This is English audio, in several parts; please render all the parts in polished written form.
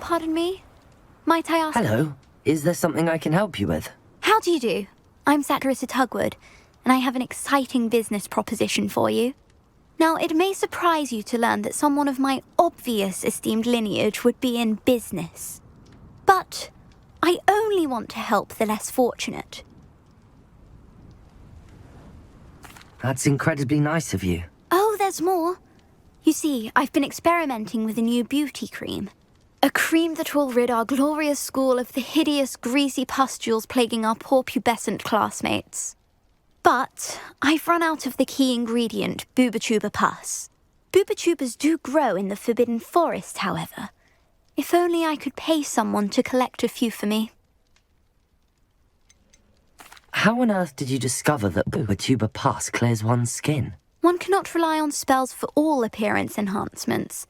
Pardon me? Might I ask... Hello. Is there something I can help you with? How do you do? I'm Saccharissa Tugwood, and I have an exciting business proposition for you. Now, it may surprise you to learn that someone of my obvious esteemed lineage would be in business. But I only want to help the less fortunate. That's incredibly nice of you. Oh, there's more. You see, I've been experimenting with a new beauty cream. A cream that will rid our glorious school of the hideous, greasy pustules plaguing our poor pubescent classmates. But I've run out of the key ingredient, boobotuber pus. Boobotubers do grow in the Forbidden Forest, however. If only I could pay someone to collect a few for me. How on earth did you discover that boobotuber pus clears one's skin? One cannot rely on spells for all appearance enhancements.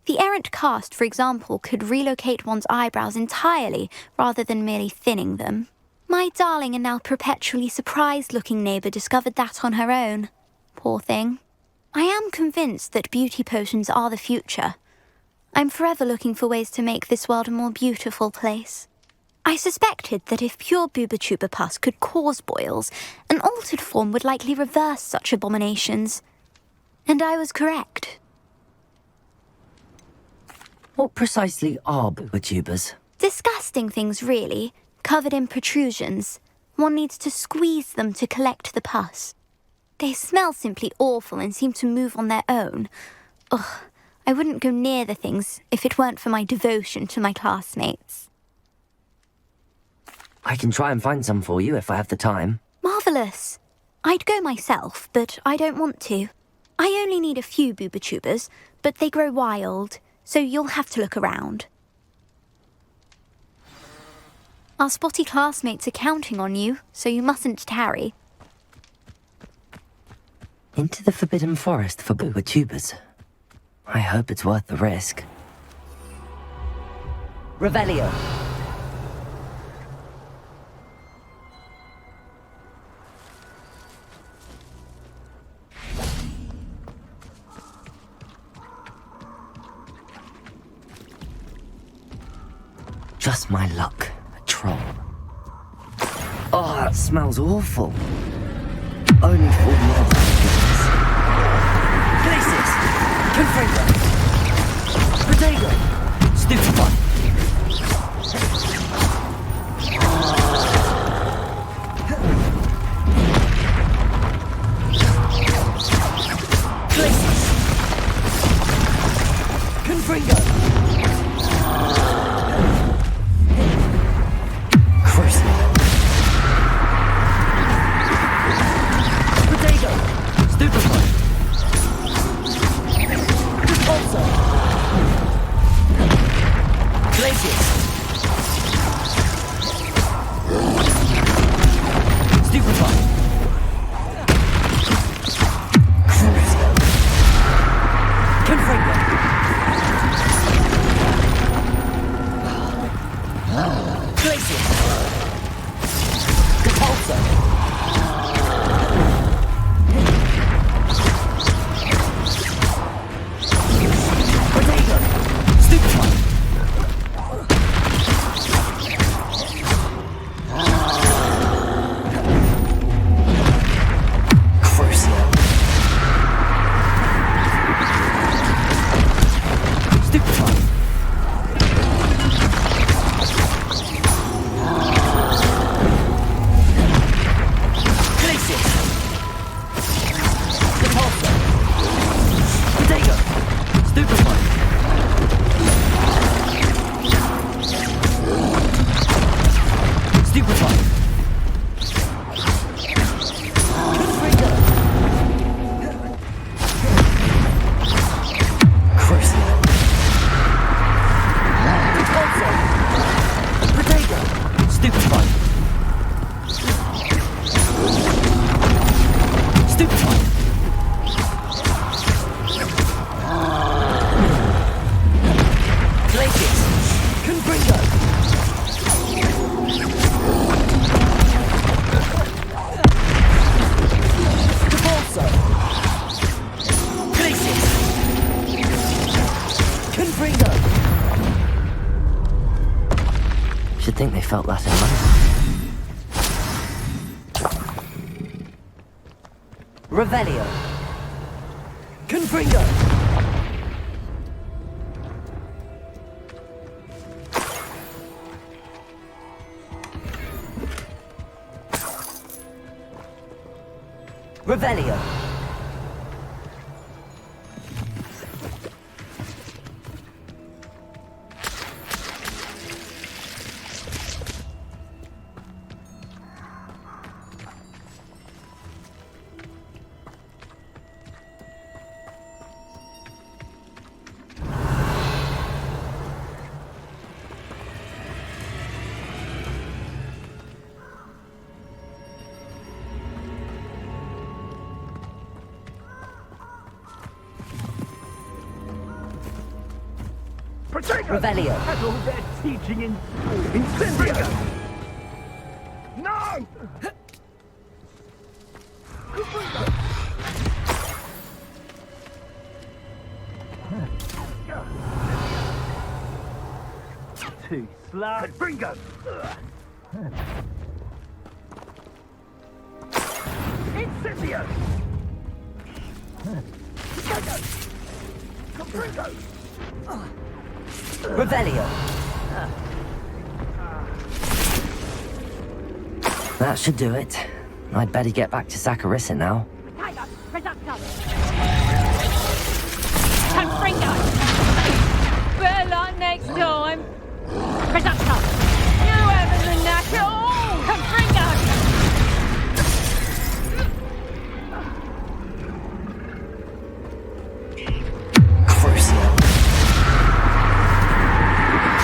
The errant cast, for example, could relocate one's eyebrows entirely rather than merely thinning them. My darling and now perpetually surprised-looking neighbour discovered that on her own. Poor thing. I am convinced that beauty potions are the future. I'm forever looking for ways to make this world a more beautiful place. I suspected that if pure boobotuber pus could cause boils, an altered form would likely reverse such abominations. And I was correct. What precisely are boobotubers? Disgusting things, really, covered in protrusions. One needs to squeeze them to collect the pus. They smell simply awful and seem to move on their own. Ugh, I wouldn't go near the things if it weren't for my devotion to my classmates. I can try and find some for you if I have the time. Marvellous. I'd go myself, but I don't want to. I only need a few boobotubers, but they grow wild, so you'll have to look around. Our spotty classmates are counting on you, so you mustn't tarry. Into the Forbidden Forest for boobotubers. I hope it's worth the risk. Revelio. Just my luck. A troll. Oh, that smells awful. Only for more places! Confringo! Potato! Stupefy! Places! Confringo! Should think they felt that in London. Revelio. Confringo. Revelio. Revelio. That's all their teaching in school. Incendio! No! Too slow. Confringo! Incendio! Confringo! Revelio. That should do it. I'd better get back to Saccharissa now. Confringo! Bella next time! Presupto! You haven't the knack at all! Confringo! Crucial.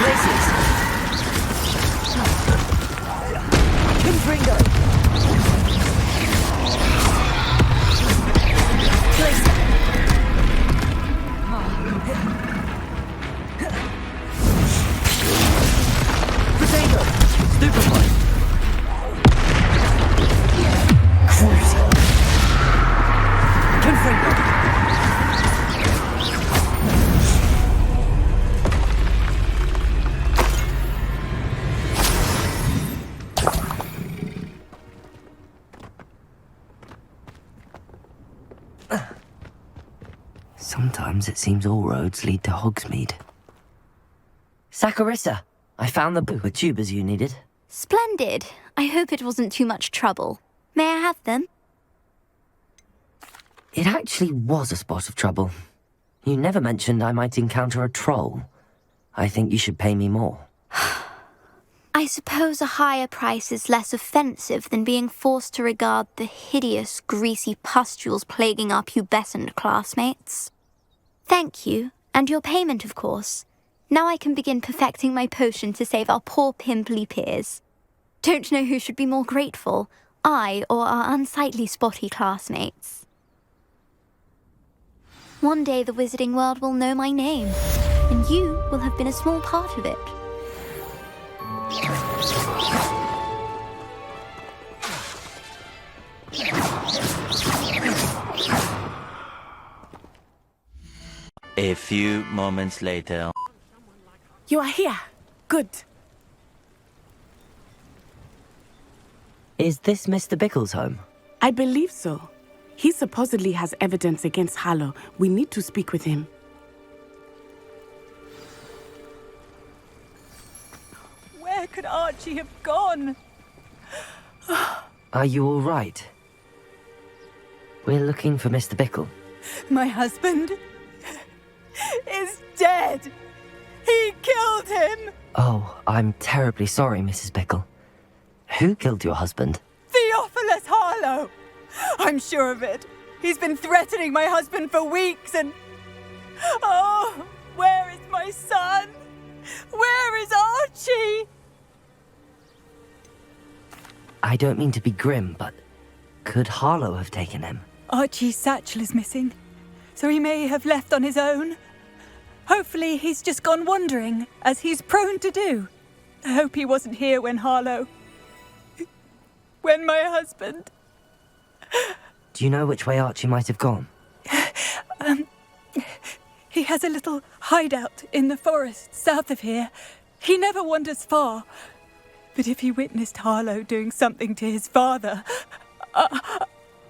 Places. Confringo. Places. Potato. Stupefy. Crucial. Confringo. Sometimes it seems all roads lead to Hogsmeade. Saccharissa, I found the book with tubers you needed. Splendid. I hope it wasn't too much trouble. May I have them? It actually was a spot of trouble. You never mentioned I might encounter a troll. I think you should pay me more. I suppose a higher price is less offensive than being forced to regard the hideous, greasy pustules plaguing our pubescent classmates. Thank you, and your payment, of course. Now I can begin perfecting my potion to save our poor pimply peers. Don't know who should be more grateful, I or our unsightly spotty classmates. One day the wizarding world will know my name, and you will have been a small part of it. A few moments later. You are here. Good. Is this Mr. Bickle's home? I believe so. He supposedly has evidence against Harlow. We need to speak with him. Where could Archie have gone? Are you all right? We're looking for Mr. Bickle. My husband is dead. He killed him. Oh, I'm terribly sorry, Mrs. Bickle. Who killed your husband? Theophilus Harlow. I'm sure of it. He's been threatening my husband for weeks and... Oh, where is my son? Where is Archie? I don't mean to be grim, but could Harlow have taken him? Archie's satchel is missing, so he may have left on his own. Hopefully he's just gone wandering, as he's prone to do. I hope he wasn't here when Harlow... when my husband... Do you know which way Archie might have gone? He has a little hideout in the forest south of here. He never wanders far. But if he witnessed Harlow doing something to his father,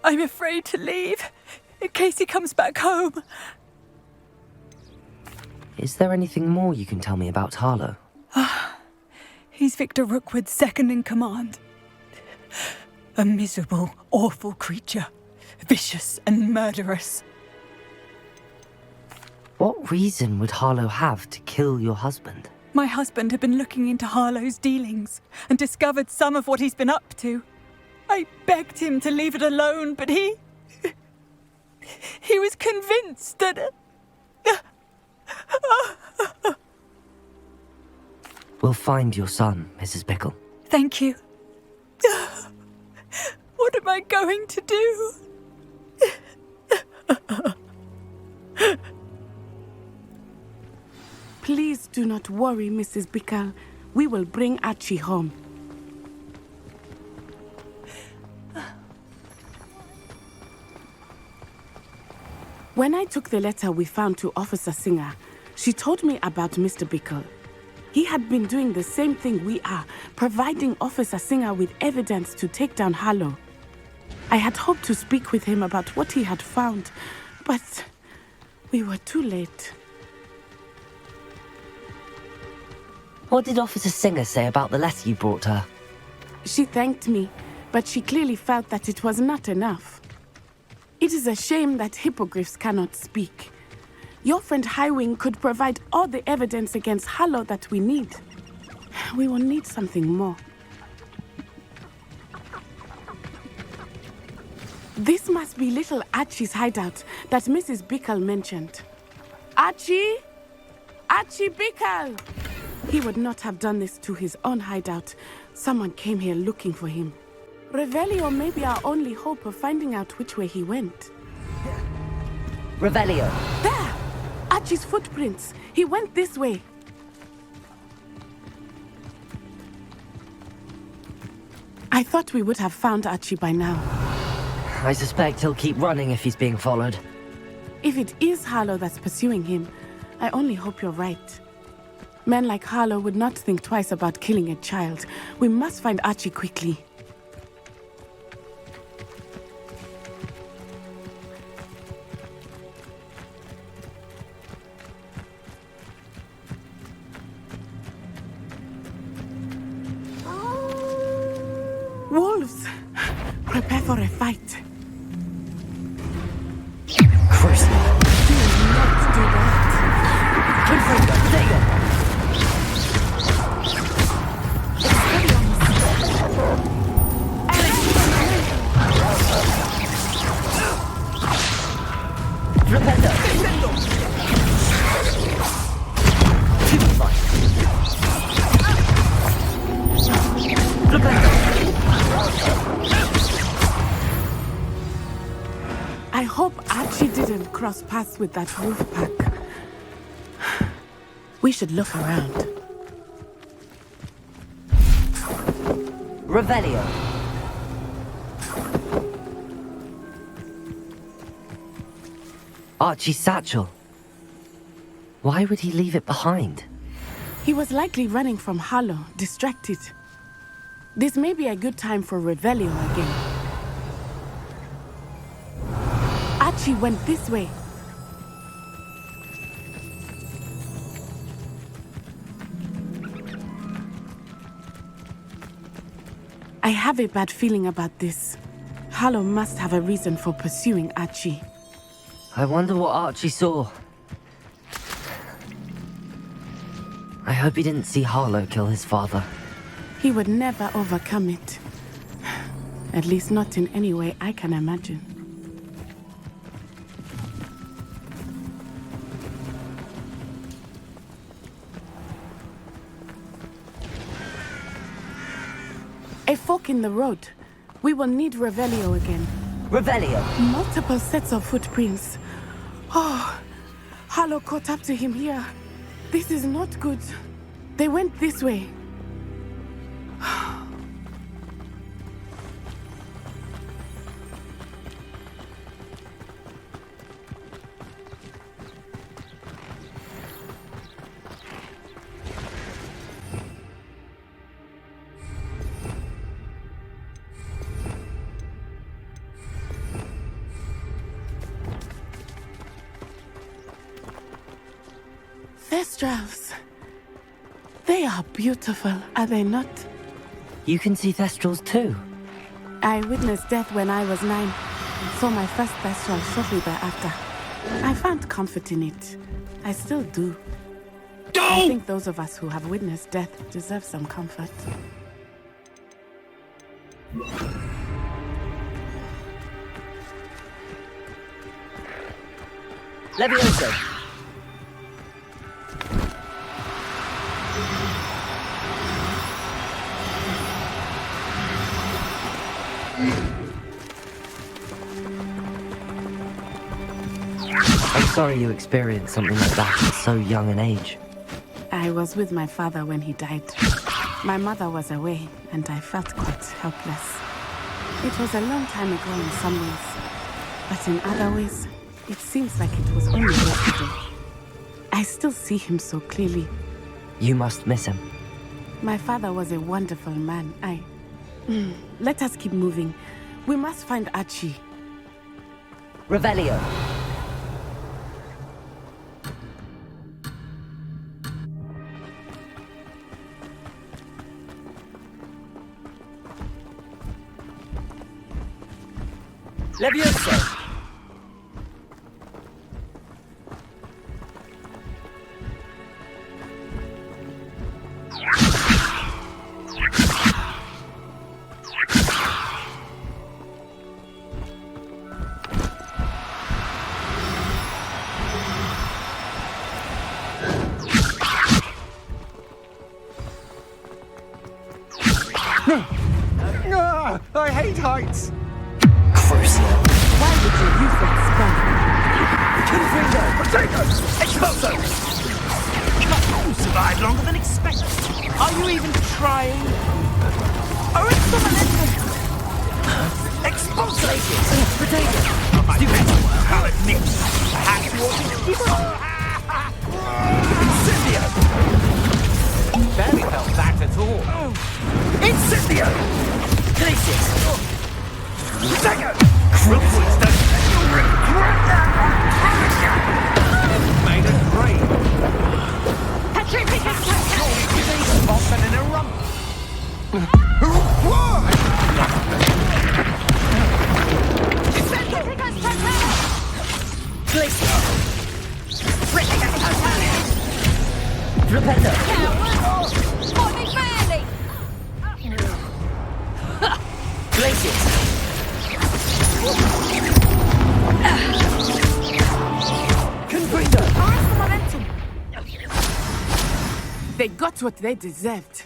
I'm afraid to leave, in case he comes back home. Is there anything more you can tell me about Harlow? He's Victor Rookwood's second in command. A miserable, awful creature. Vicious and murderous. What reason would Harlow have to kill your husband? My husband had been looking into Harlow's dealings and discovered some of what he's been up to. I begged him to leave it alone, but he was convinced that... We'll find your son, Mrs. Bickle. Thank you. What am I going to do? Please do not worry, Mrs. Bickle. We will bring Archie home. When I took the letter we found to Officer Singer, she told me about Mr. Bickle. He had been doing the same thing we are, providing Officer Singer with evidence to take down Harlow. I had hoped to speak with him about what he had found, but we were too late. What did Officer Singer say about the letter you brought her? She thanked me, but she clearly felt that it was not enough. It is a shame that hippogriffs cannot speak. Your friend Highwing could provide all the evidence against Harlow that we need. We will need something more. This must be little Archie's hideout that Mrs. Bickle mentioned. Archie? Archie Bickle! He would not have done this to his own hideout. Someone came here looking for him. Revelio may be our only hope of finding out which way he went. Revelio! There! Archie's footprints. He went this way. I thought we would have found Archie by now. I suspect he'll keep running if he's being followed. If it is Harlow that's pursuing him, I only hope you're right. Men like Harlow would not think twice about killing a child. We must find Archie quickly. Wolves! Prepare for a fight. Christ! Do not do that. There you go! I hope Archie didn't cross paths with that wolf pack. We should look around. Revelio. Archie's satchel. Why would he leave it behind? He was likely running from Harlow, distracted. This may be a good time for Revelio again. Archie went this way. I have a bad feeling about this. Harlow must have a reason for pursuing Archie. I wonder what Archie saw. I hope he didn't see Harlow kill his father. He would never overcome it. At least not in any way I can imagine. A fork in the road. We will need Revelio again. Revelio! Multiple sets of footprints. Oh, Harlow caught up to him here. This is not good. They went this way. Thestrals. They are beautiful, are they not? You can see Thestrals too. I witnessed death when I was 9. Saw my first Thestral shortly thereafter. I found comfort in it. I still do. I think those of us who have witnessed death deserve some comfort. Levioso! I'm sorry you experienced something like that at so young an age. I was with my father when he died. My mother was away, and I felt quite helpless. It was a long time ago in some ways, but in other ways, it seems like it was only yesterday. I still see him so clearly. You must miss him. My father was a wonderful man. Let us keep moving. We must find Archie. Revelio. Levioso! I hate heights! Crucial. Why would you use that Potatoes! Expulso! You survived longer than expected. Are you even trying? Oh, it's the Expulso! Potatoes! Stupid! How it nips! Perhaps you ought to keep Incendio! Barely felt that at all. Incendio! Glacius! Potato! Crookwoods don't let you regret that! Made of green. Patrick, pick us You need a bomb and an eruption. They got what they deserved.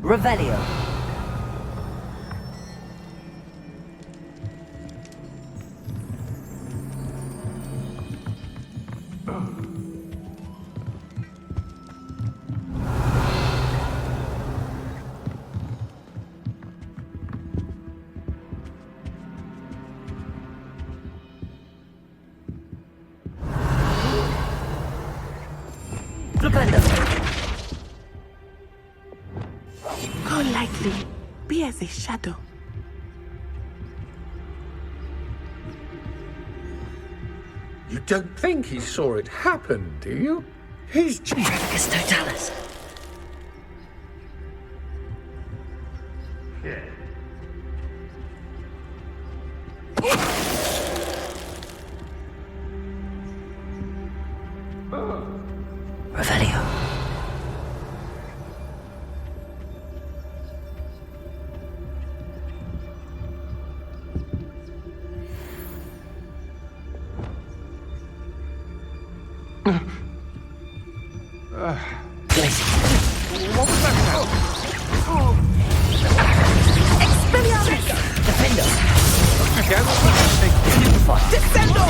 Revelio. Go lightly. Be as a shadow. You don't think he saw it happen, do you? He's Tricus Totalis. Revelio. What was that sound? Defender! Okay, Descendo!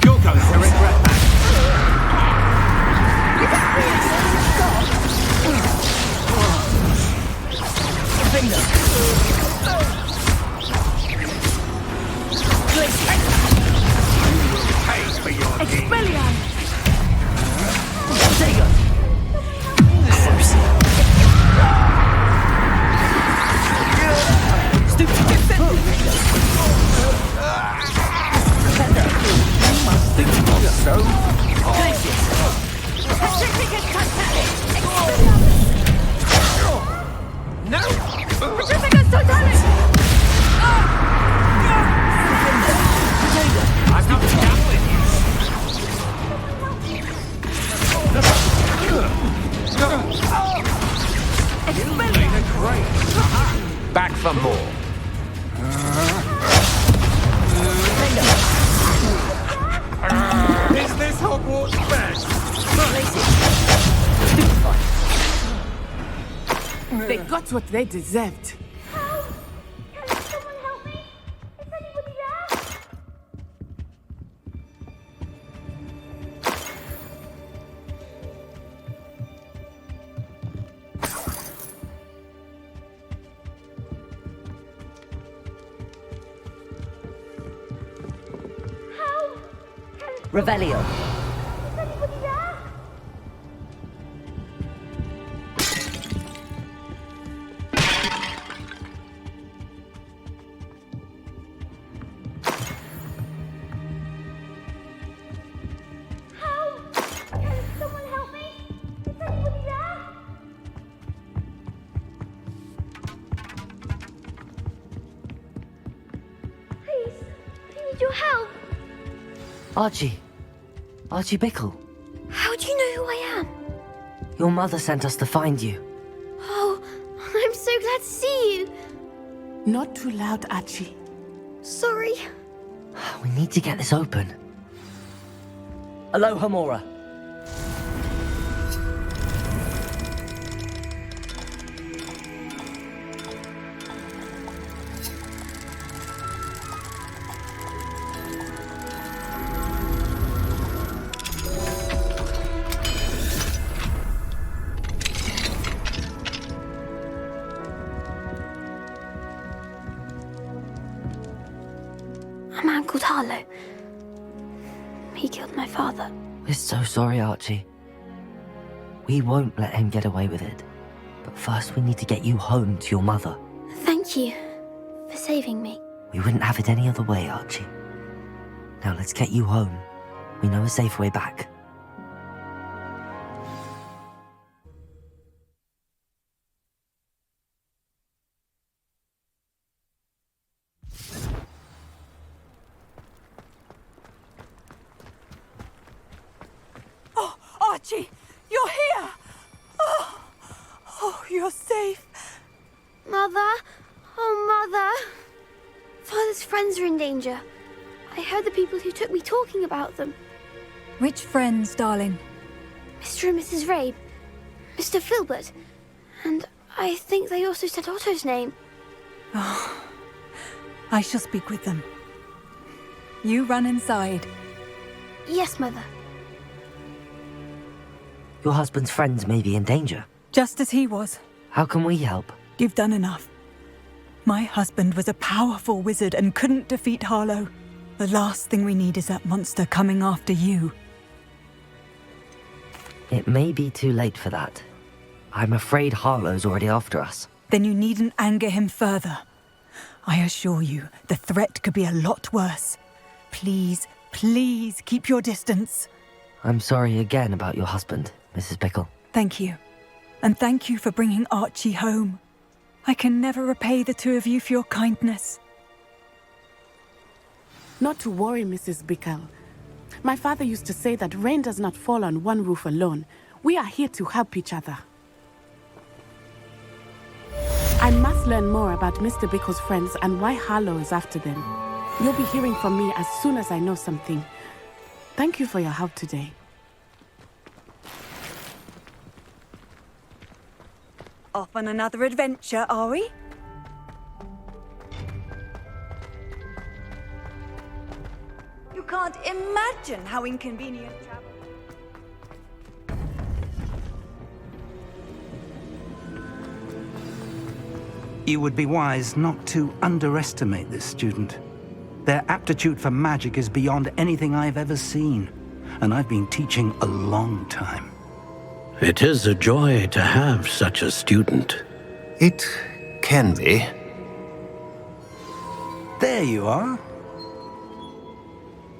You'll go to regret that. Defender! Pay for your deeds. Expelliarm! Dagger! Stupid defender! Defender! You must think you're so... Glacius! No! I'm not down with you. You made a great. Back for more. Is this Hogwarts best? They got what they deserved. Help! Can someone help me? Is anybody there? Help! Revelio. Is anybody there? Help! Can someone help me? Is anybody there? Please, I need your help. Archie. Archie Bickle. How do you know who I am? Your mother sent us to find you. Oh, I'm so glad to see you. Not too loud, Archie. Sorry. We need to get this open. Aloha, Mora. A man called Harlow. He killed my father. We're so sorry, Archie. We won't let him get away with it. But first we need to get you home to your mother. Thank you for saving me. We wouldn't have it any other way, Archie. Now let's get you home. We know a safe way back. Oh, Archie, you're here! Oh, you're safe. Mother? Oh, Mother. Father's friends are in danger. I heard the people who took me talking about them. Which friends, darling? Mr. and Mrs. Rabe, Mr. Filbert, and I think they also said Otto's name. I shall speak with them. You run inside. Yes, Mother. Your husband's friends may be in danger. Just as he was. How can we help? You've done enough. My husband was a powerful wizard and couldn't defeat Harlow. The last thing we need is that monster coming after you. It may be too late for that. I'm afraid Harlow's already after us. Then you needn't anger him further. I assure you, the threat could be a lot worse. Please, please keep your distance. I'm sorry again about your husband, Mrs. Bickle. Thank you. And thank you for bringing Archie home. I can never repay the two of you for your kindness. Not to worry, Mrs. Bickle. My father used to say that rain does not fall on one roof alone. We are here to help each other. I must learn more about Mr. Bickle's friends and why Harlow is after them. You'll be hearing from me as soon as I know something. Thank you for your help today. Off on another adventure, are we? You can't imagine how inconvenient travel. You would be wise not to underestimate this student. Their aptitude for magic is beyond anything I've ever seen, and I've been teaching a long time. It is a joy to have such a student. It can be. There you are.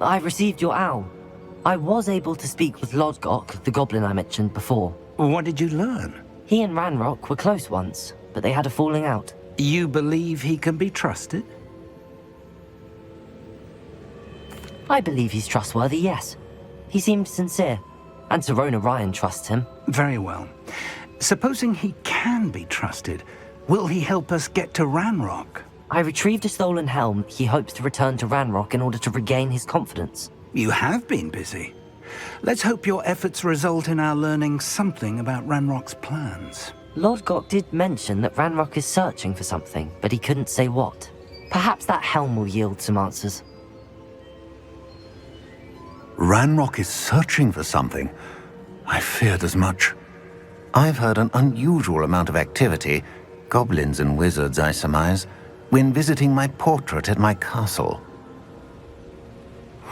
I received your owl. I was able to speak with Lodgok, the goblin I mentioned before. What did you learn? He and Ranrock were close once, but they had a falling out. You believe he can be trusted? I believe he's trustworthy, yes. He seemed sincere, and Serona Ryan trusts him. Very well. Supposing he can be trusted, will he help us get to Ranrock? I retrieved a stolen helm he hopes to return to Ranrock in order to regain his confidence. You have been busy. Let's hope your efforts result in our learning something about Ranrock's plans. Lodgok did mention that Ranrock is searching for something, but he couldn't say what. Perhaps that helm will yield some answers. Ranrock is searching for something. I feared as much. I've heard an unusual amount of activity, goblins and wizards, I surmise, when visiting my portrait at my castle.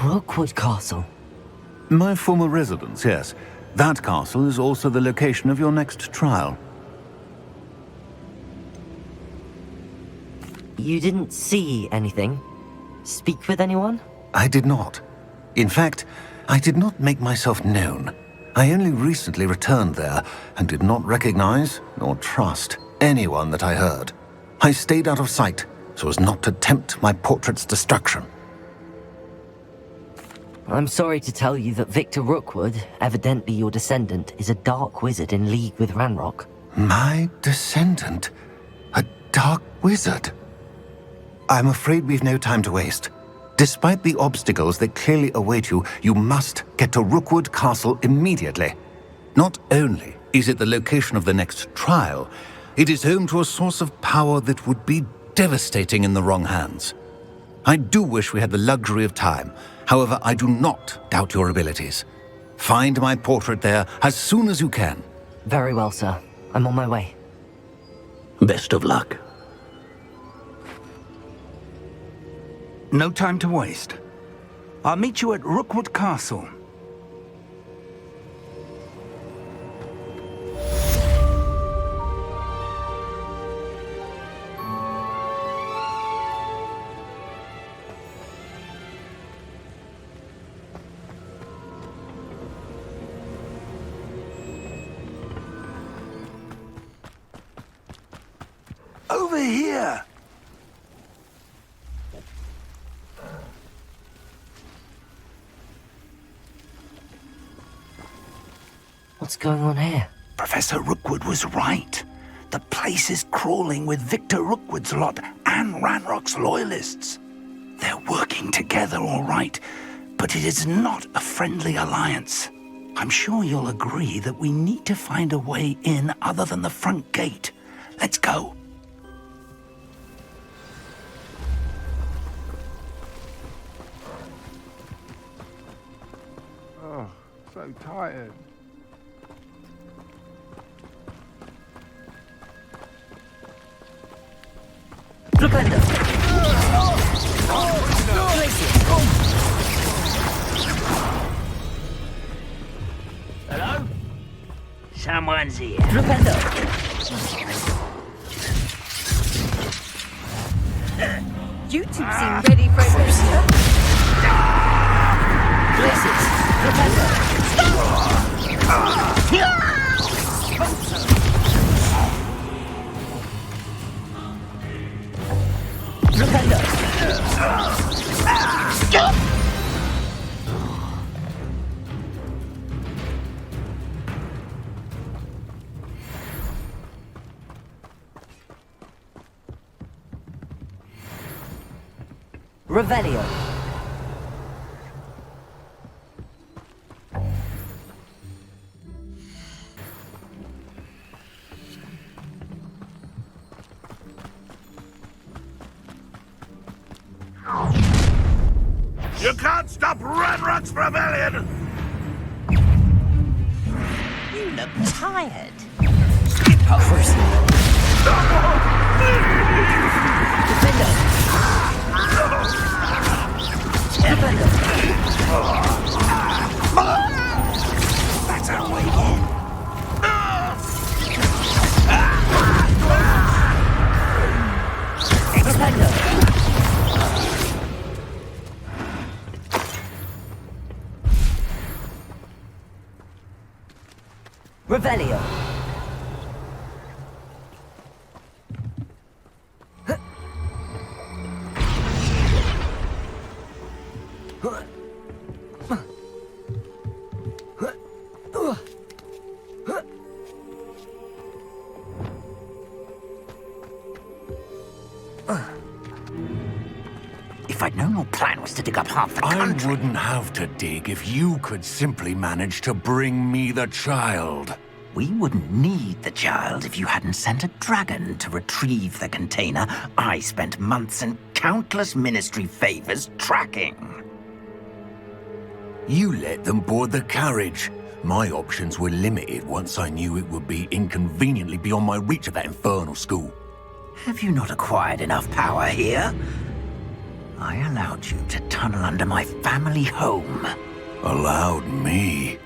Rookwood Castle? My former residence, yes. That castle is also the location of your next trial. You didn't see anything? Speak with anyone? I did not. In fact, I did not make myself known. I only recently returned there and did not recognize nor trust anyone that I heard. I stayed out of sight so as not to tempt my portrait's destruction. I'm sorry to tell you that Victor Rookwood, evidently your descendant, is a dark wizard in league with Ranrock. My descendant? A dark wizard? I'm afraid we've no time to waste. Despite the obstacles that clearly await you, you must get to Rookwood Castle immediately. Not only is it the location of the next trial, it is home to a source of power that would be devastating in the wrong hands. I do wish we had the luxury of time. However, I do not doubt your abilities. Find my portrait there as soon as you can. Very well, sir. I'm on my way. Best of luck. No time to waste. I'll meet you at Rookwood Castle. Over here! What's going on here? Professor Rookwood was right. The place is crawling with Victor Rookwood's lot and Ranrock's loyalists. They're working together, all right, but it is not a friendly alliance. I'm sure you'll agree that we need to find a way in other than the front gate. Let's go. Oh, so tired. Hello? Someone's here. You two seem ready for adventure. Revelio. You can't stop Ranrock's rebellion! You look tired. That's our way in. Revelio. If I'd known your plan was to dig up half the I country... wouldn't have to dig if you could simply manage to bring me the child. We wouldn't need the child if you hadn't sent a dragon to retrieve the container I spent months and countless ministry favors tracking. You let them board the carriage. My options were limited once I knew it would be inconveniently beyond my reach at that infernal school. Have you not acquired enough power here? I allowed you to tunnel under my family home. Allowed me?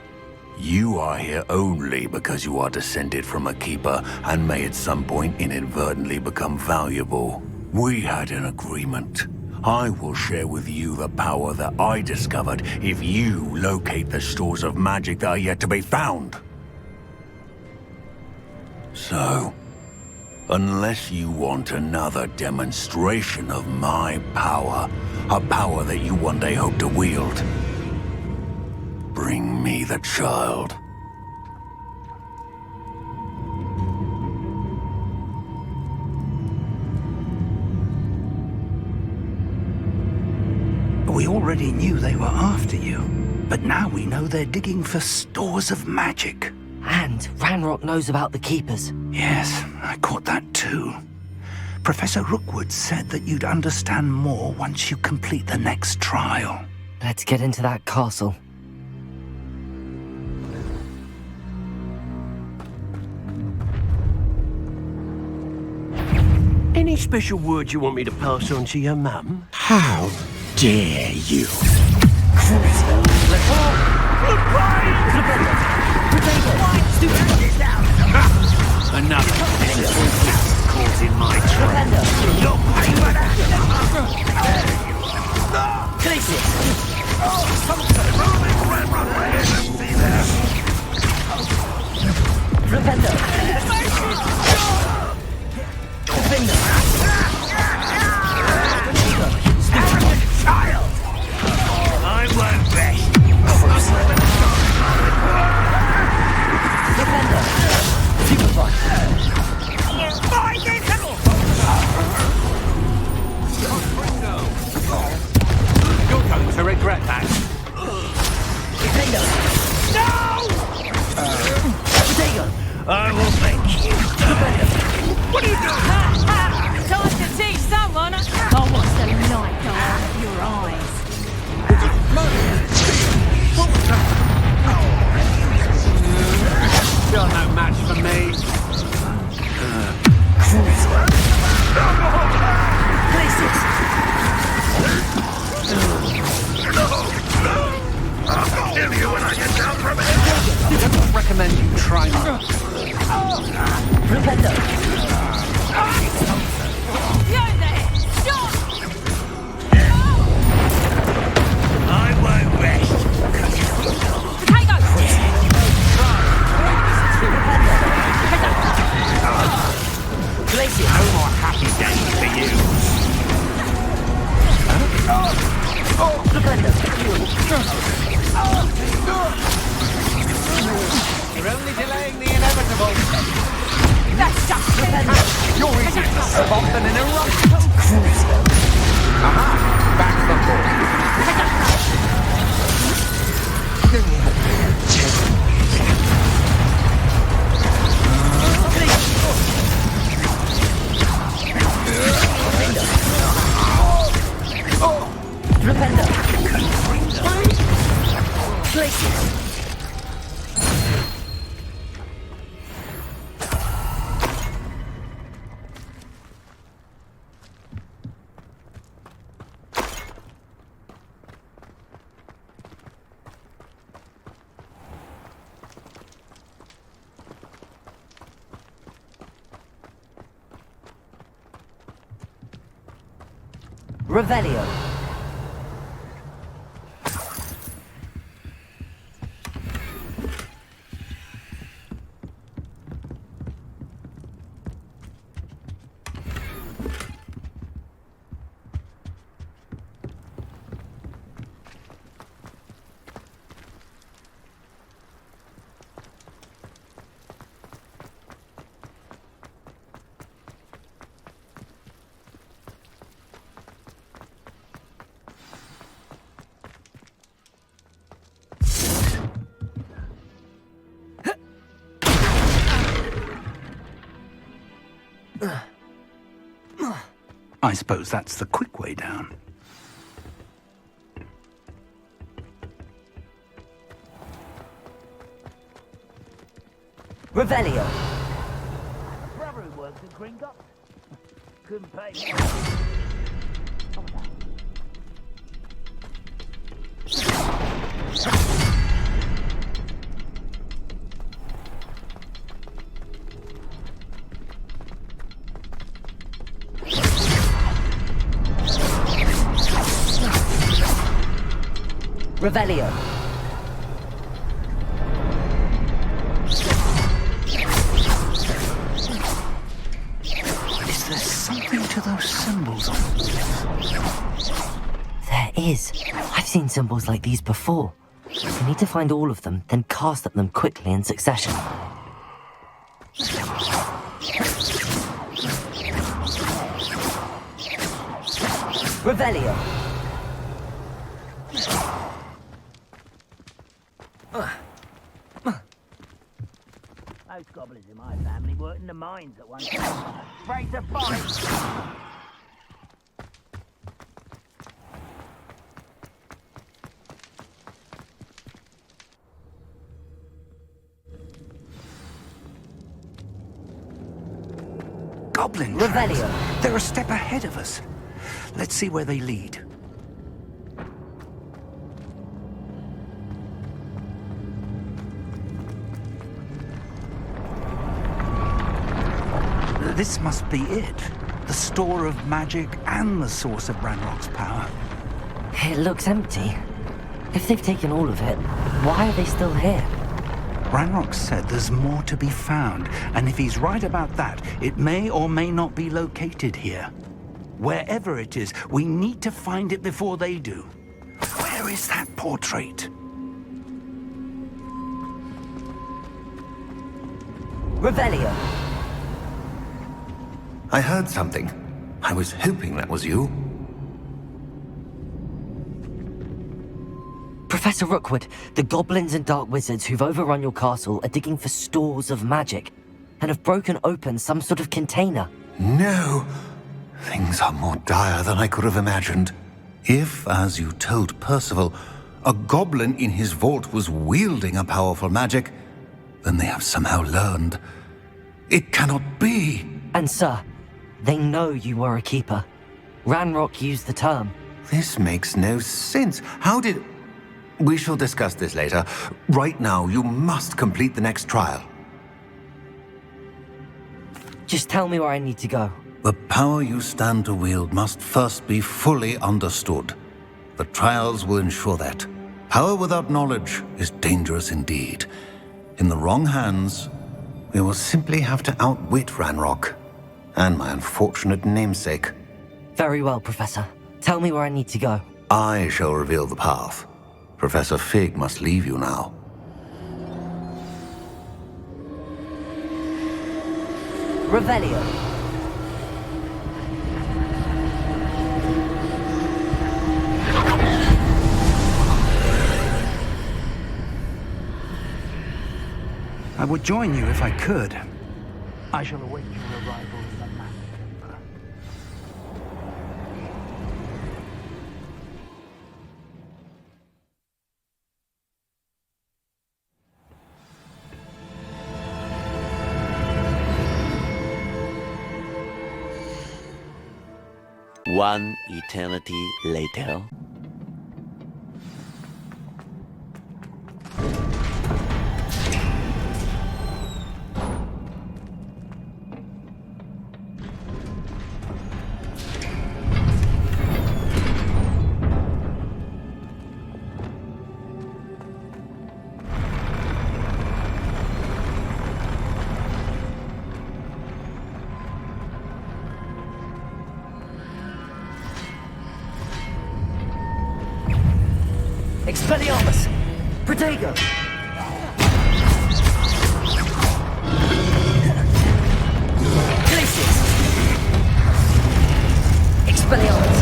You are here only because you are descended from a keeper and may at some point inadvertently become valuable. We had an agreement. I will share with you the power that I discovered if you locate the stores of magic that are yet to be found. So, unless you want another demonstration of my power, a power that you one day hope to wield, bring me the child. We already knew they were after you, but now we know they're digging for stores of magic. And Ranrock knows about the Keepers. Yes, I caught that too. Professor Rookwood said that you'd understand more once you complete the next trial. Let's get into that castle. Any special word you want me to pass on to your mum? How dare you? Another caught in my trap. You're paying for that! I won't rest. You're going to regret that. I will make you. What are you doing? Time to teach someone. I watch the light go out of your eyes. You're no match for me. I'll kill you when I get down from here! I don't recommend you try not. You there! Stop! I won't rest. No more happy days for you. You're only delaying the inevitable. That's just You're easier to spot than an eruption. Aha! Back The Revelio. I suppose that's the quick way down. Revelio. Brother who works at Gringotts. Couldn't pay me. Revelio. Is there something to those symbols on the walls? There is. I've seen symbols like these before. We need to find all of them, then cast at them quickly in succession. Revelio. Those goblins in my family worked in the mines at one time. Afraid to fight. Goblin Revelio. tracks. They're a step ahead of us. Let's see where they lead. This must be it. The store of magic and the source of Ranrock's power. It looks empty. If they've taken all of it, why are they still here? Ranrock said there's more to be found, and if he's right about that, it may or may not be located here. Wherever it is, we need to find it before they do. Where is that portrait? Revelio. I heard something. I was hoping that was you. Professor Rookwood, the goblins and dark wizards who've overrun your castle are digging for stores of magic and have broken open some sort of container. No. Things are more dire than I could have imagined. If, as you told Percival, a goblin in his vault was wielding a powerful magic, then they have somehow learned. It cannot be. And sir, they know you were a keeper. Ranrock used the term. This makes no sense. How did... We shall discuss this later. Right now, you must complete the next trial. Just tell me where I need to go. The power you stand to wield must first be fully understood. The trials will ensure that. Power without knowledge is dangerous indeed. In the wrong hands, we will simply have to outwit Ranrock and my unfortunate namesake. Very well, Professor. Tell me where I need to go. I shall reveal the path. Professor Fig must leave you now. Revelio. I would join you if I could. I shall await your arrival in the map. One eternity later. Expelliarmus! Protego! Glacius! Expelliarmus!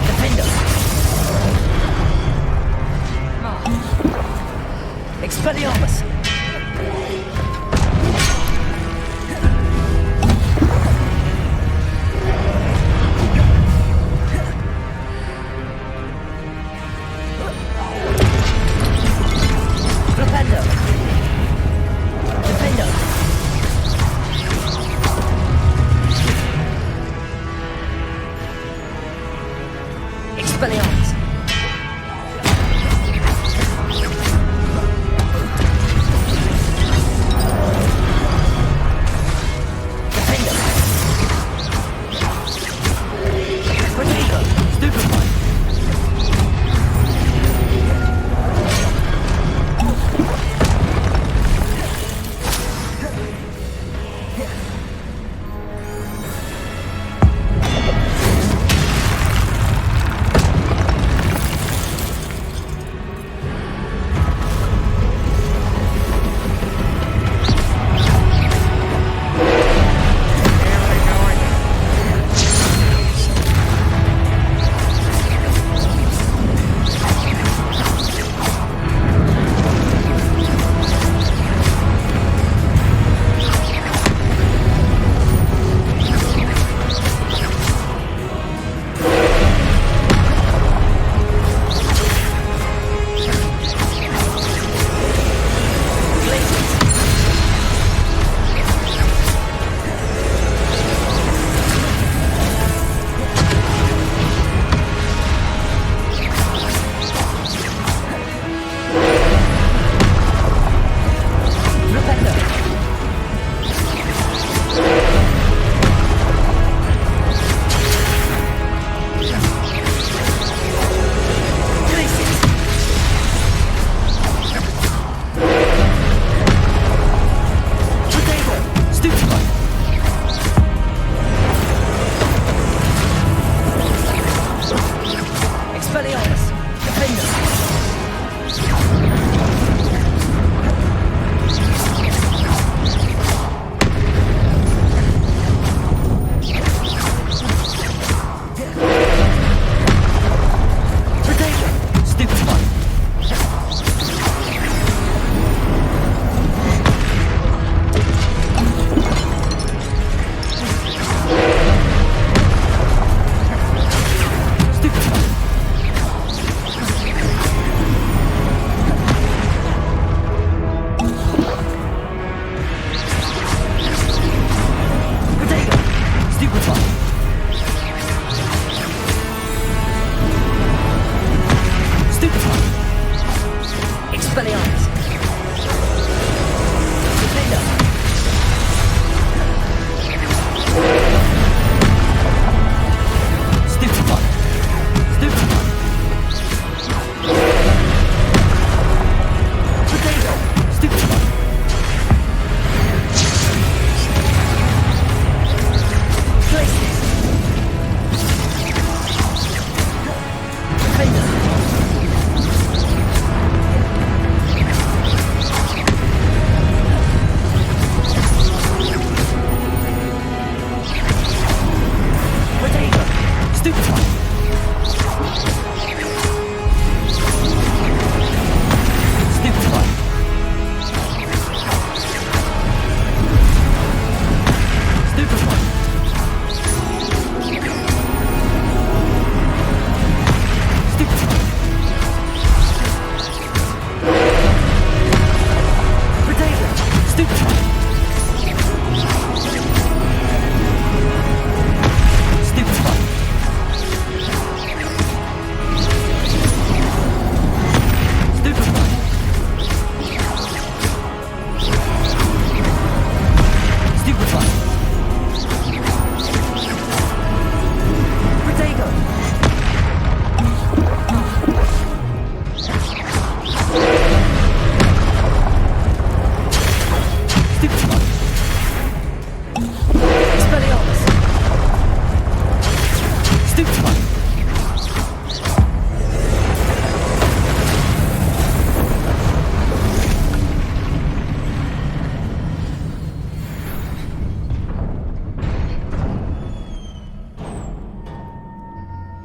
Defender! Expelliarmus! Flipendo! Defender! Expelliarmus!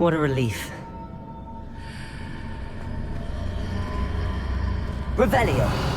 What a relief. Revelio.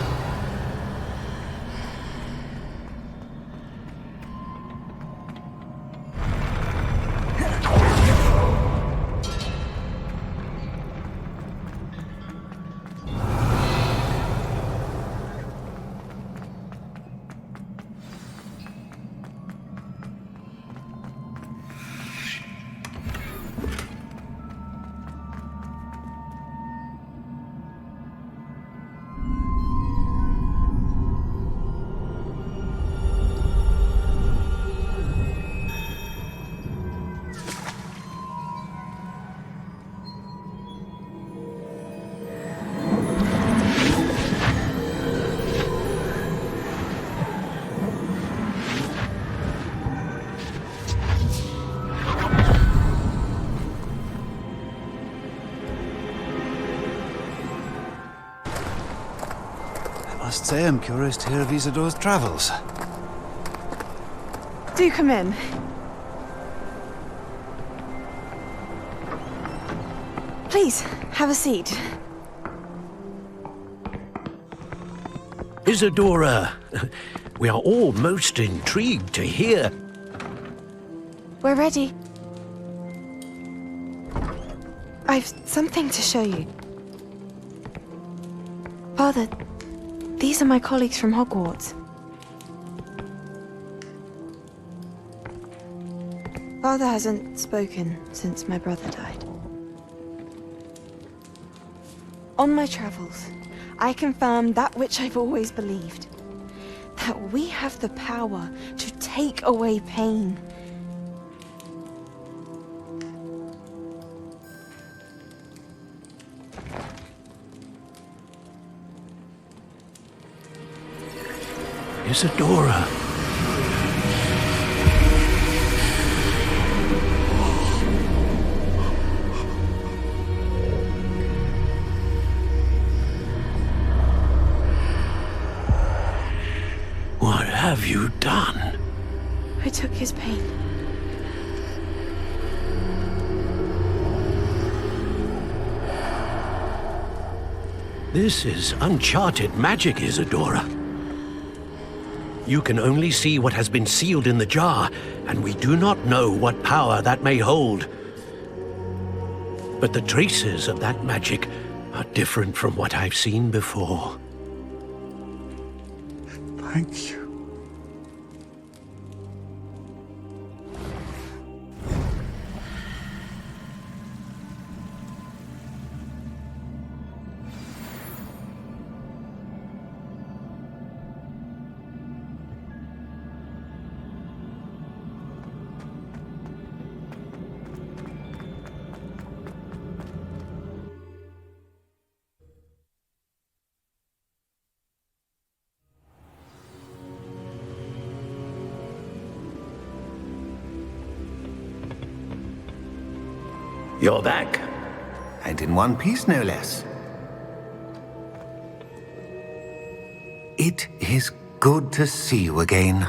I must say I'm curious to hear of Isadore's travels. Do come in. Please, have a seat. Isadora, we are all most intrigued to hear. We're ready. I've something to show you. Father, these are my colleagues from Hogwarts. Father hasn't spoken since my brother died. On my travels, I confirmed that which I've always believed. That we have the power to take away pain. Isadora. What have you done? I took his pain. This is uncharted magic, Isadora. You can only see what has been sealed in the jar, and we do not know what power that may hold. But the traces of that magic are different from what I've seen before. Thank you. You're back. And in one piece, no less. It is good to see you again.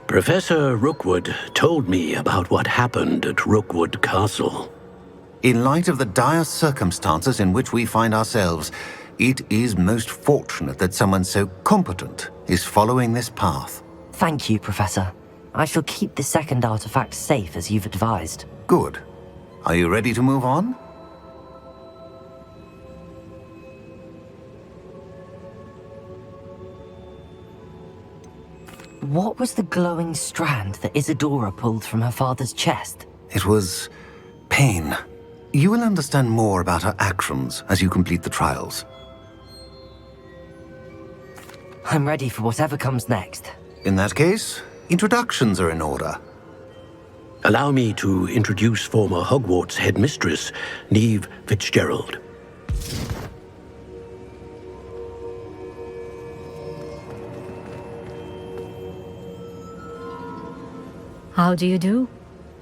Professor Rookwood told me about what happened at Rookwood Castle. In light of the dire circumstances in which we find ourselves, it is most fortunate that someone so competent is following this path. Thank you, Professor. I shall keep the second artifact safe as you've advised. Good. Are you ready to move on? What was the glowing strand that Isadora pulled from her father's chest? It was pain. You will understand more about her actions as you complete the trials. I'm ready for whatever comes next. In that case, introductions are in order. Allow me to introduce former Hogwarts headmistress, Neve Fitzgerald. How do you do?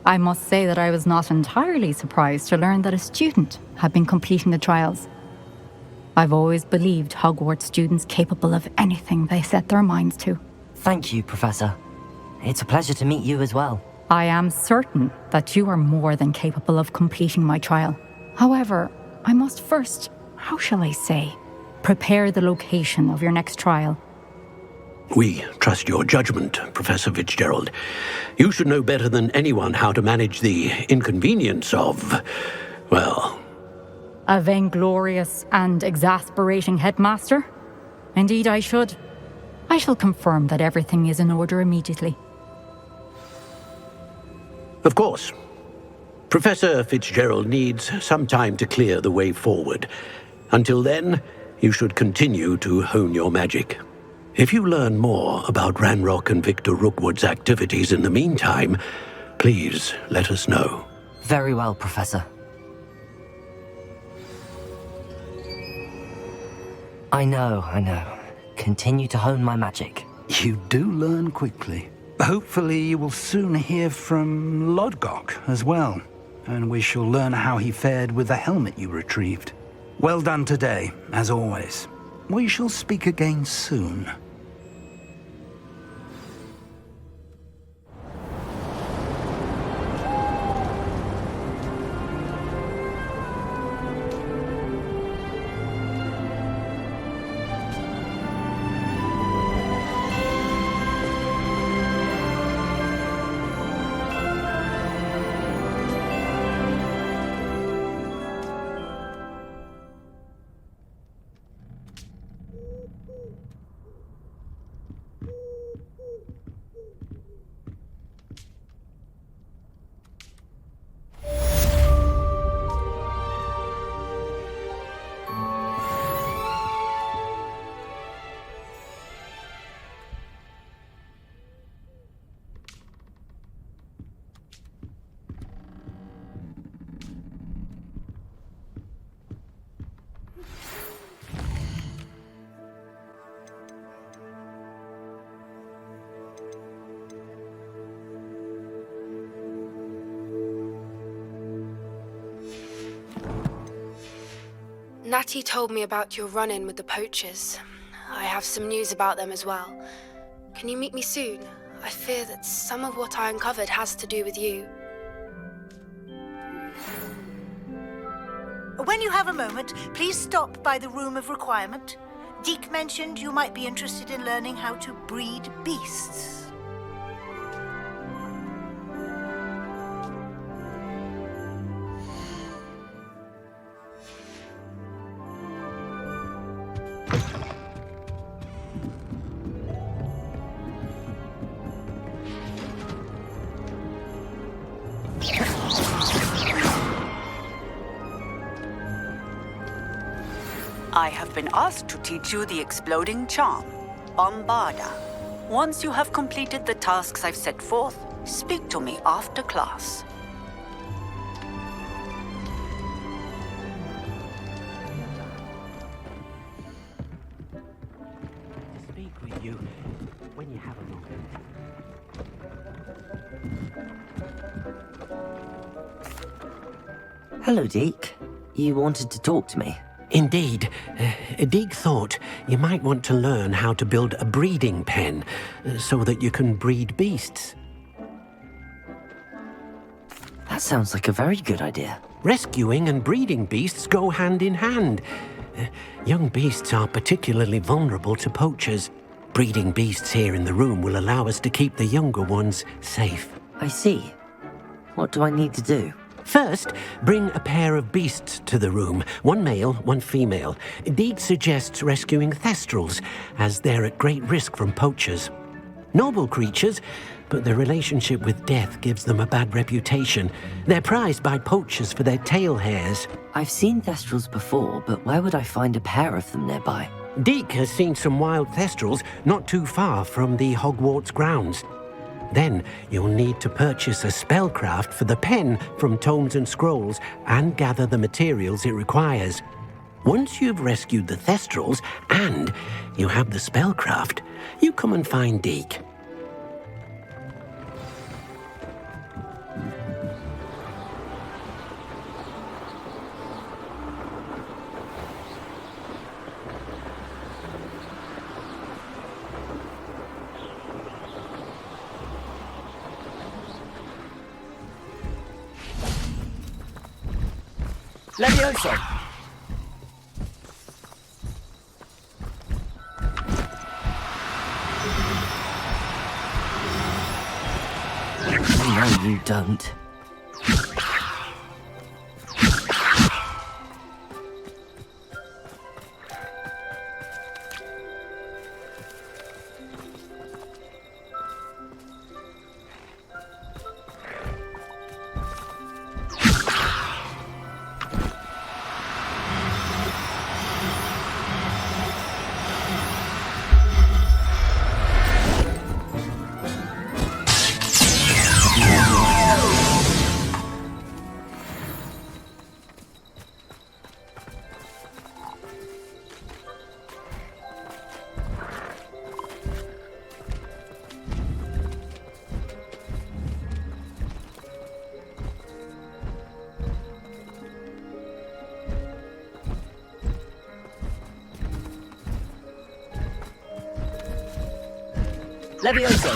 I must say that I was not entirely surprised to learn that a student had been completing the trials. I've always believed Hogwarts students capable of anything they set their minds to. Thank you, Professor. It's a pleasure to meet you as well. I am certain that you are more than capable of completing my trial. However, I must first, how shall I say, prepare the location of your next trial. We trust your judgment, Professor Fitzgerald. You should know better than anyone how to manage the inconvenience of, well... A vainglorious and exasperating headmaster? Indeed I should. I shall confirm that everything is in order immediately. Of course. Professor Fitzgerald needs some time to clear the way forward. Until then, you should continue to hone your magic. If you learn more about Ranrock and Victor Rookwood's activities in the meantime, please let us know. Very well, Professor. I know. Continue to hone my magic. You do learn quickly. Hopefully you will soon hear from Lodgok as well, and we shall learn how he fared with the helmet you retrieved. Well done today, as always. We shall speak again soon. Natty told me about your run-in with the poachers. I have some news about them as well. Can you meet me soon? I fear that some of what I uncovered has to do with you. When you have a moment, please stop by the Room of Requirement. Deke mentioned you might be interested in learning how to breed beasts. I have been asked to teach you the exploding charm, Bombarda. Once you have completed the tasks I've set forth, speak to me after class. Speak with you when you have a moment. Hello, Deke. You wanted to talk to me? Indeed. Deke thought you might want to learn how to build a breeding pen so that you can breed beasts. That sounds like a very good idea. Rescuing and breeding beasts go hand in hand. Young beasts are particularly vulnerable to poachers. Breeding beasts here in the room will allow us to keep the younger ones safe. I see. What do I need to do? First, bring a pair of beasts to the room. One male, one female. Deke suggests rescuing thestrals, as they're at great risk from poachers. Noble creatures, but their relationship with death gives them a bad reputation. They're prized by poachers for their tail hairs. I've seen thestrals before, but where would I find a pair of them nearby? Deke has seen some wild thestrals not too far from the Hogwarts grounds. Then you'll need to purchase a spellcraft for the pen from Tomes and Scrolls and gather the materials it requires. Once you've rescued the thestrals and you have the spellcraft, you come and find Deke. Levioso! No, you don't. Levioso!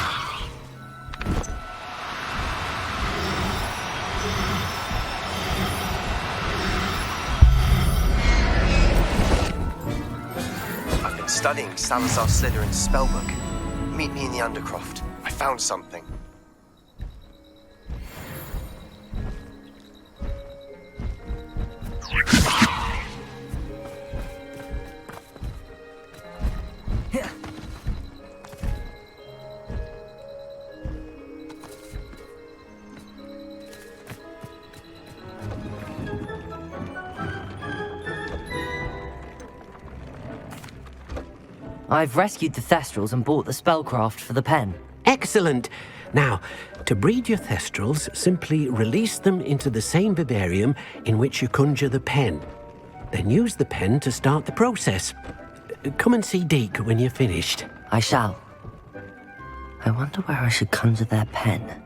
I've been studying Salazar Slytherin's spellbook. Meet me in the Undercroft. I found something. I've rescued the Thestrals and bought the spellcraft for the pen. Excellent. Now, to breed your Thestrals, simply release them into the same vivarium in which you conjure the pen. Then use the pen to start the process. Come and see Deke when you're finished. I shall. I wonder where I should conjure their pen.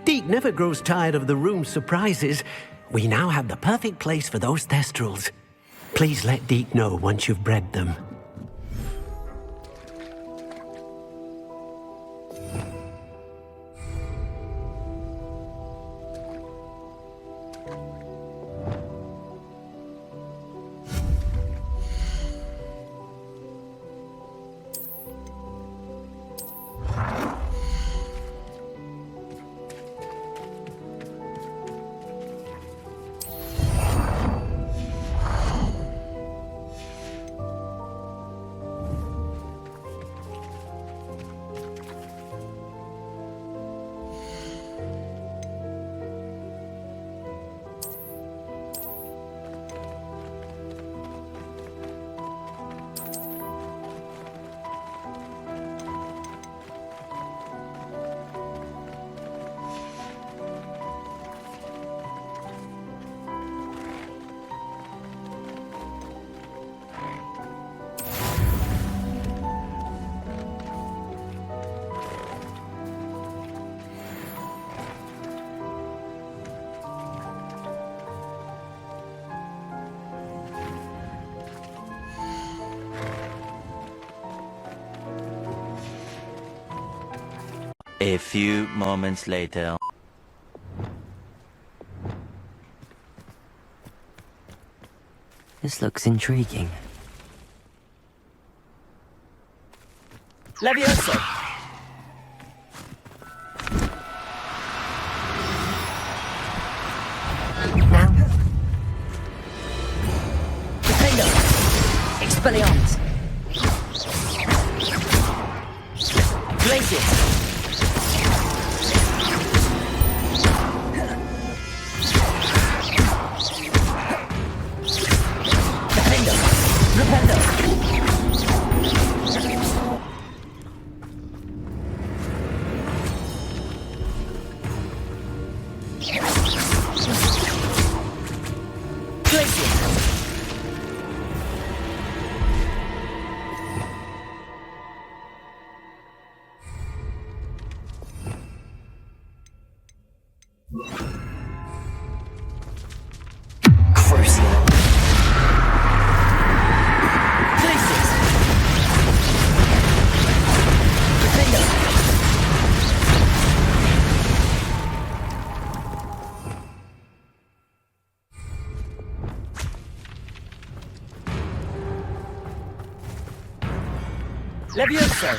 Deke never grows tired of the room's surprises. We now have the perfect place for those Thestrals. Please let Deke know once you've bred them. A few moments later. This looks intriguing. Levioso! Now. Defendo! Expelliarmus! Glacius! Levioso!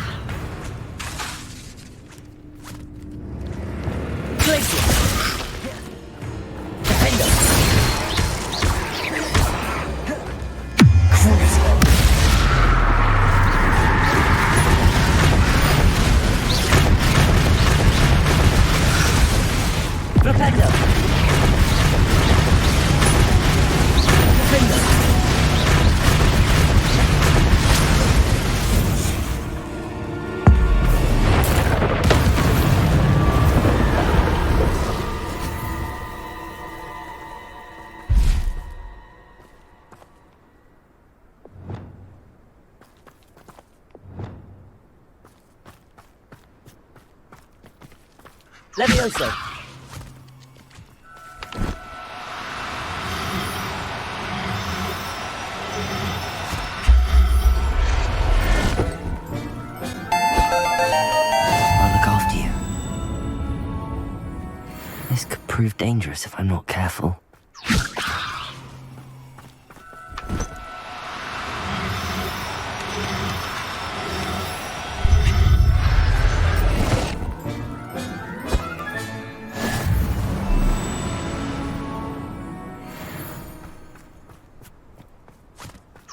Glacier! Defender! Cruiser! Defender! Defender! Levioso! I'll look after you. This could prove dangerous if I'm not careful.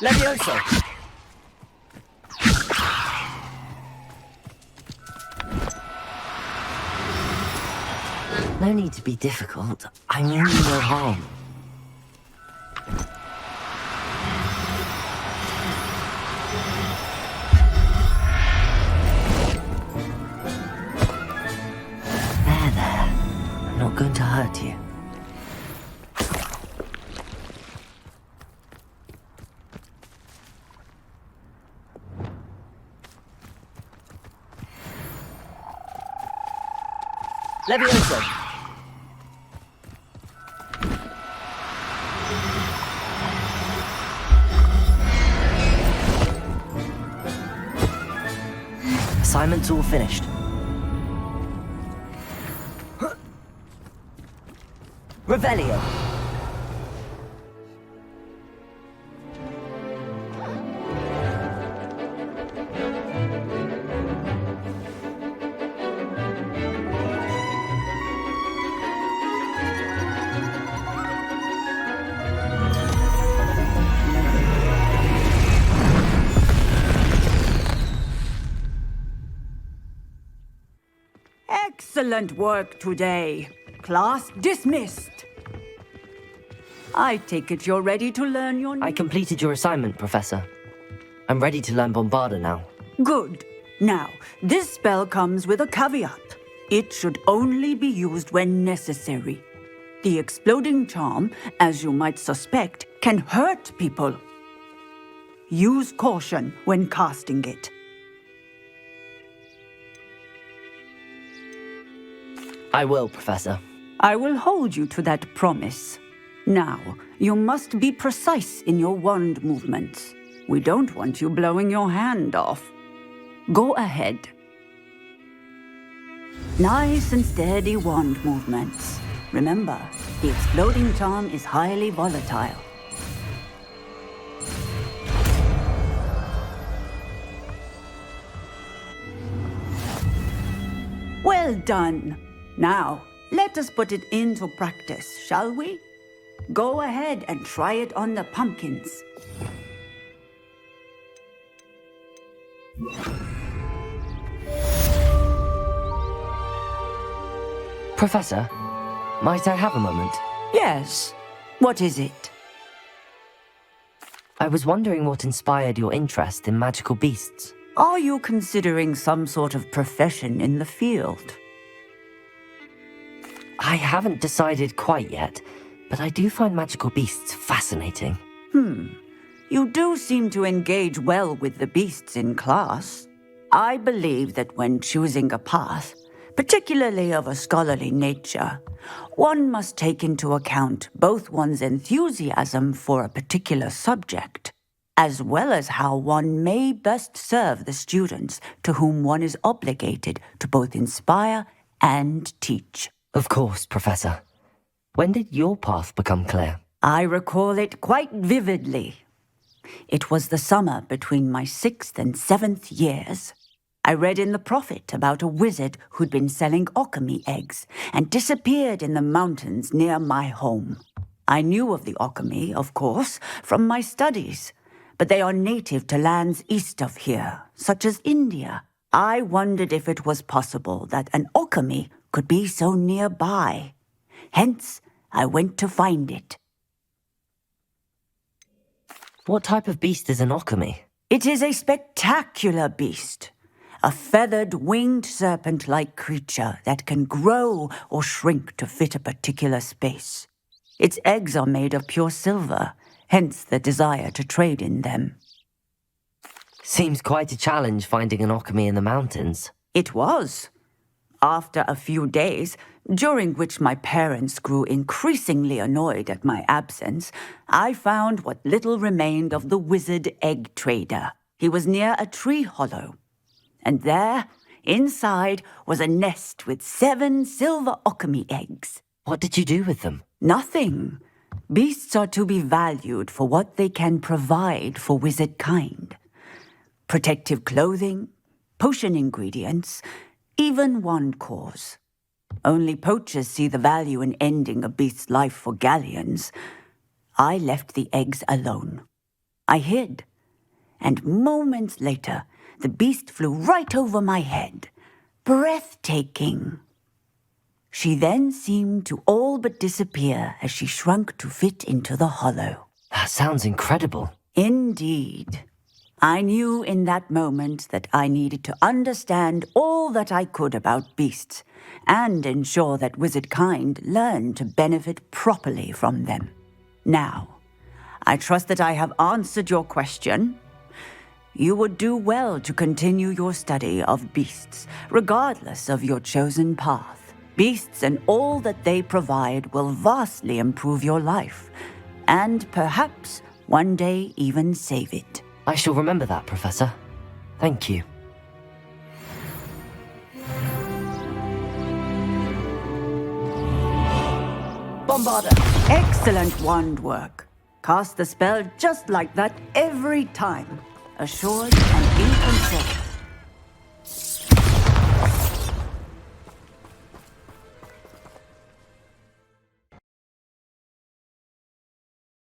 Levioso! No need to be difficult. I mean no harm. There. I'm not going to hurt you. Levioso! Assignment's all finished. Revelio! Excellent work today. Class dismissed. I take it you're ready to learn your... I completed your assignment, Professor. I'm ready to learn Bombarda now. Good. Now, this spell comes with a caveat. It should only be used when necessary. The exploding charm, as you might suspect, can hurt people. Use caution when casting it. I will, Professor. I will hold you to that promise. Now, you must be precise in your wand movements. We don't want you blowing your hand off. Go ahead. Nice and steady wand movements. Remember, the exploding charm is highly volatile. Well done. Now, let us put it into practice, shall we? Go ahead and try it on the pumpkins. Professor, might I have a moment? Yes. What is it? I was wondering what inspired your interest in magical beasts. Are you considering some sort of profession in the field? I haven't decided quite yet, but I do find magical beasts fascinating. You do seem to engage well with the beasts in class. I believe that when choosing a path, particularly of a scholarly nature, one must take into account both one's enthusiasm for a particular subject, as well as how one may best serve the students to whom one is obligated to both inspire and teach. Of course, Professor. When did your path become clear? I recall it quite vividly. It was the summer between my 6th and 7th years. I read in the Prophet about a wizard who'd been selling alchemy eggs and disappeared in the mountains near my home. I knew of the alchemy, of course, from my studies, but they are native to lands east of here, such as India. I wondered if it was possible that an alchemy could be so nearby. Hence, I went to find it. What type of beast is an alchemy? It is a spectacular beast. A feathered, winged serpent-like creature that can grow or shrink to fit a particular space. Its eggs are made of pure silver, hence the desire to trade in them. Seems quite a challenge finding an alchemy in the mountains. It was. After a few days, during which my parents grew increasingly annoyed at my absence, I found what little remained of the wizard egg trader. He was near a tree hollow. And there, inside, was a nest with 7 silver alchemy eggs. What did you do with them? Nothing. Beasts are to be valued for what they can provide for wizard kind. Protective clothing, potion ingredients, even wand cores. Only poachers see the value in ending a beast's life for galleons. I left the eggs alone. I hid. And moments later, the beast flew right over my head. Breathtaking. She then seemed to all but disappear as she shrunk to fit into the hollow. That sounds incredible. Indeed. I knew in that moment that I needed to understand all that I could about beasts and ensure that wizard kind learned to benefit properly from them. Now, I trust that I have answered your question. You would do well to continue your study of beasts, regardless of your chosen path. Beasts and all that they provide will vastly improve your life, and perhaps one day even save it. I shall remember that, Professor. Thank you. Bombarda! Excellent wand work. Cast the spell just like that every time. Assured and in control.